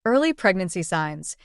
Early pregnancy signs,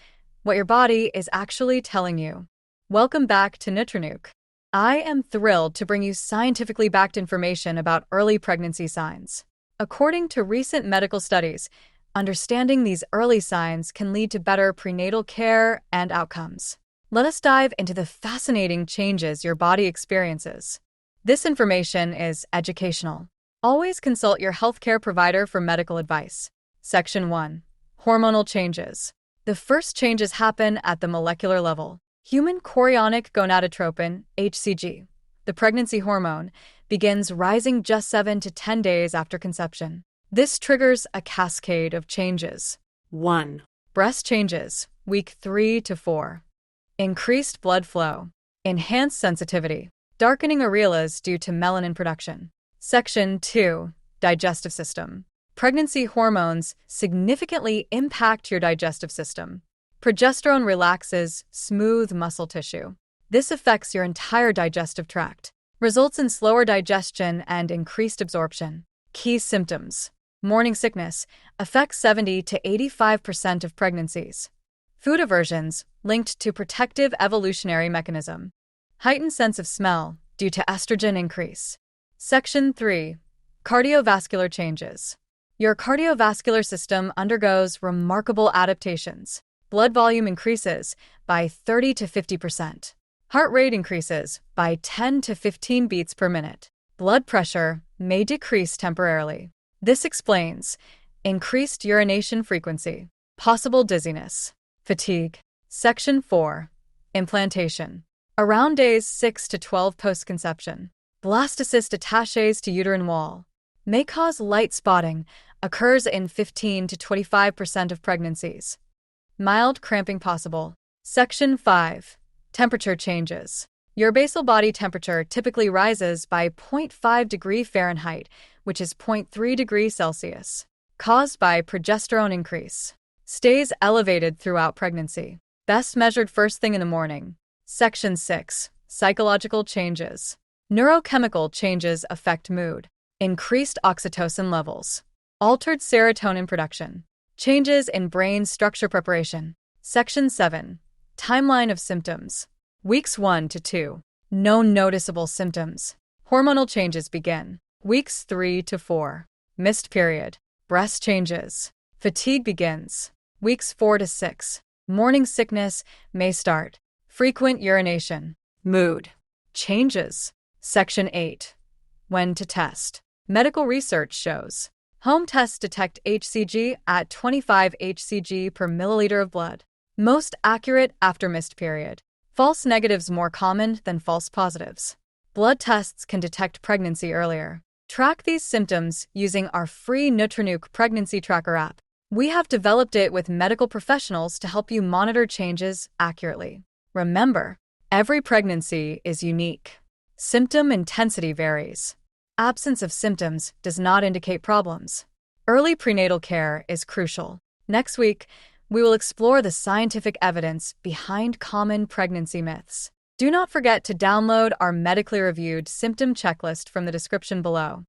what your body is actually telling you. Welcome back to Nutrinuk. I am thrilled to bring you scientifically backed information about early pregnancy signs. According to recent medical studies, understanding these early signs can lead to better prenatal care and outcomes. Let us dive into the fascinating changes your body experiences. This information is educational. Always consult your healthcare provider for medical advice. Section 1. Hormonal changes. The first changes happen at the molecular level. Human chorionic gonadotropin, HCG, the pregnancy hormone, begins rising just 7 to 10 days after conception. This triggers a cascade of changes. 1. Breast changes, week 3 to 4. Increased blood flow. Enhanced sensitivity. Darkening areolas due to melanin production. Section 2. Digestive system. Pregnancy hormones significantly impact your digestive system. Progesterone relaxes smooth muscle tissue. This affects your entire digestive tract, results in slower digestion and increased absorption. Key symptoms. Morning sickness affects 70 to 85% of pregnancies. Food aversions linked to protective evolutionary mechanism. Heightened sense of smell due to estrogen increase. Section 3. Cardiovascular changes. Your cardiovascular system undergoes remarkable adaptations. Blood volume increases by 30 to 50%. Heart rate increases by 10 to 15 beats per minute. Blood pressure may decrease temporarily. This explains increased urination frequency, possible dizziness, fatigue. Section 4. Implantation. Around days 6 to 12 post-conception, blastocyst attaches to uterine wall may cause light spotting, occurs in 15 to 25% of pregnancies. Mild cramping possible. Section 5. Temperature changes. Your basal body temperature typically rises by 0.5 degree Fahrenheit, which is 0.3 degrees Celsius, caused by progesterone increase. Stays elevated throughout pregnancy. Best measured first thing in the morning. Section 6. Psychological changes. Neurochemical changes affect mood. Increased oxytocin levels. Altered serotonin production. Changes in brain structure preparation. Section 7. Timeline of symptoms. Weeks 1 to 2. No noticeable symptoms. Hormonal changes begin. Weeks 3 to 4. Missed period. Breast changes. Fatigue begins. Weeks 4 to 6. Morning sickness may start. Frequent urination. Mood changes. Section 8. When to test. Medical research shows home tests detect HCG at 25 HCG per milliliter of blood. Most accurate after missed period. False negatives more common than false positives. Blood tests can detect pregnancy earlier. Track these symptoms using our free Nutrinuk Pregnancy Tracker app. We have developed it with medical professionals to help you monitor changes accurately. Remember, every pregnancy is unique. Symptom intensity varies. Absence of symptoms does not indicate problems. Early prenatal care is crucial. Next week, we will explore the scientific evidence behind common pregnancy myths. Do not forget to download our medically reviewed symptom checklist from the description below.